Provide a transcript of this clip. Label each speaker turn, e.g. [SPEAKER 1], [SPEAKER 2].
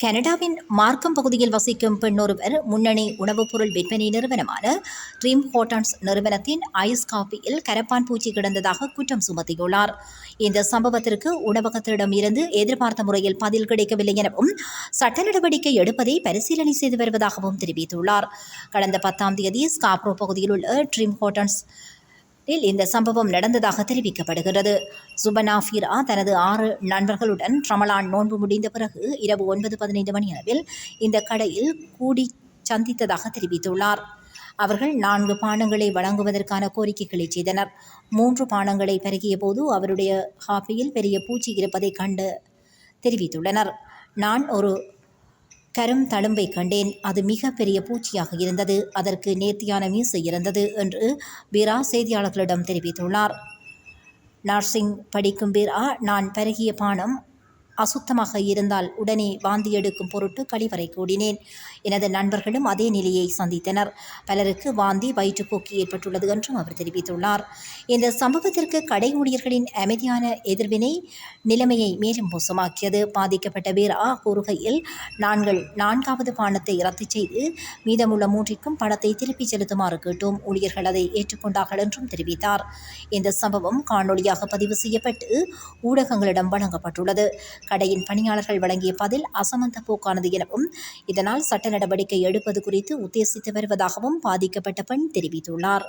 [SPEAKER 1] கனடாவின் மார்க்கம் பகுதியில் வசிக்கும் பெண் ஒருவர் முன்னணி உணவுப் பொருள் விற்பனை நிறுவனமான ட்ரீம் ஹோட்டல்ஸ் நிறுவனத்தின் ஐஸ் காபியில் கரப்பான் பூச்சி கிடந்ததாக குற்றம் சுமத்தியுள்ளார். இந்த சம்பவத்திற்கு உணவகத்திடம் இருந்து எதிர்பார்த்த முறையில் பதில் கிடைக்கவில்லை எனவும் சட்ட நடவடிக்கை எடுப்பதை பரிசீலனை செய்து வருவதாகவும் தெரிவித்துள்ளார். கடந்த 10ஆம் தேதி ஸ்காப்ரோ பகுதியில் உள்ள ட்ரீம் ஹோட்டல்ஸ் இந்த சம்பவம் நடந்ததாக தெரிவிக்கப்படுகிறது. சுபனா ஃபீரா தனது 6 நண்பர்களுடன் ரமலான் நோன்பு முடிந்த பிறகு இரவு 9:15 மணியளவில் இந்த கடையில் கூடி சந்தித்ததாக தெரிவித்துள்ளார். அவர்கள் 4 பானங்களை வழங்குவதற்கான கோரிக்கைகளை செய்தனர். 3 பானங்களை பருகிய போது அவருடைய காபியில் பெரிய பூச்சி இருப்பதை கண்டு தெரிவித்துள்ளனர். நான் ஒரு கரும் தழும்பை கண்டேன். அது மிக பெரிய பூச்சியாக இருந்தது. அதற்கு நேர்த்தியான மீசை இருந்தது என்று பீரா செய்தியாளர்களிடம் தெரிவித்துள்ளார். நர்சிங் படிக்கும் பீரா, நான் பருகிய பானம் அசுத்தமாக இருந்தால் உடனே வாந்தி எடுக்கும் பொருட்டு கழிவறை கூடினேன். எனது நண்பர்களும் அதே நிலையை சந்தித்தனர். பலருக்கு வாந்தி, வயிற்றுப்போக்கு ஏற்பட்டுள்ளது என்றும் அவர் தெரிவித்துள்ளார். இந்த சம்பவத்திற்கு கடை ஊழியர்களின் அமைதியான எதிர்வினை நிலைமையை மேலும் மோசமாக்கியது. பாதிக்கப்பட்ட வீரா கூறுகையில், நாங்கள் 4வது பானத்தை ரத்து செய்து மீதமுள்ள 3க்கும் பணத்தை திருப்பிச் செலுத்துமாறு கேட்டோம். ஊழியர்கள் அதை ஏற்றுக்கொண்டார்கள் என்றும் தெரிவித்தார். இந்த சம்பவம் காணொலியாக பதிவு செய்யப்பட்டு ஊடகங்களிடம் வழங்கப்பட்டுள்ளது. கடையின் பணியாளர்கள் வழங்கிய பதில் அசமந்த போக்கானது எனவும் இதனால் சட்ட நடவடிக்கை எடுப்பது குறித்து உத்தேசித்து வருவதாகவும் பாதிக்கப்பட்ட பெண் தெரிவித்துள்ளார்.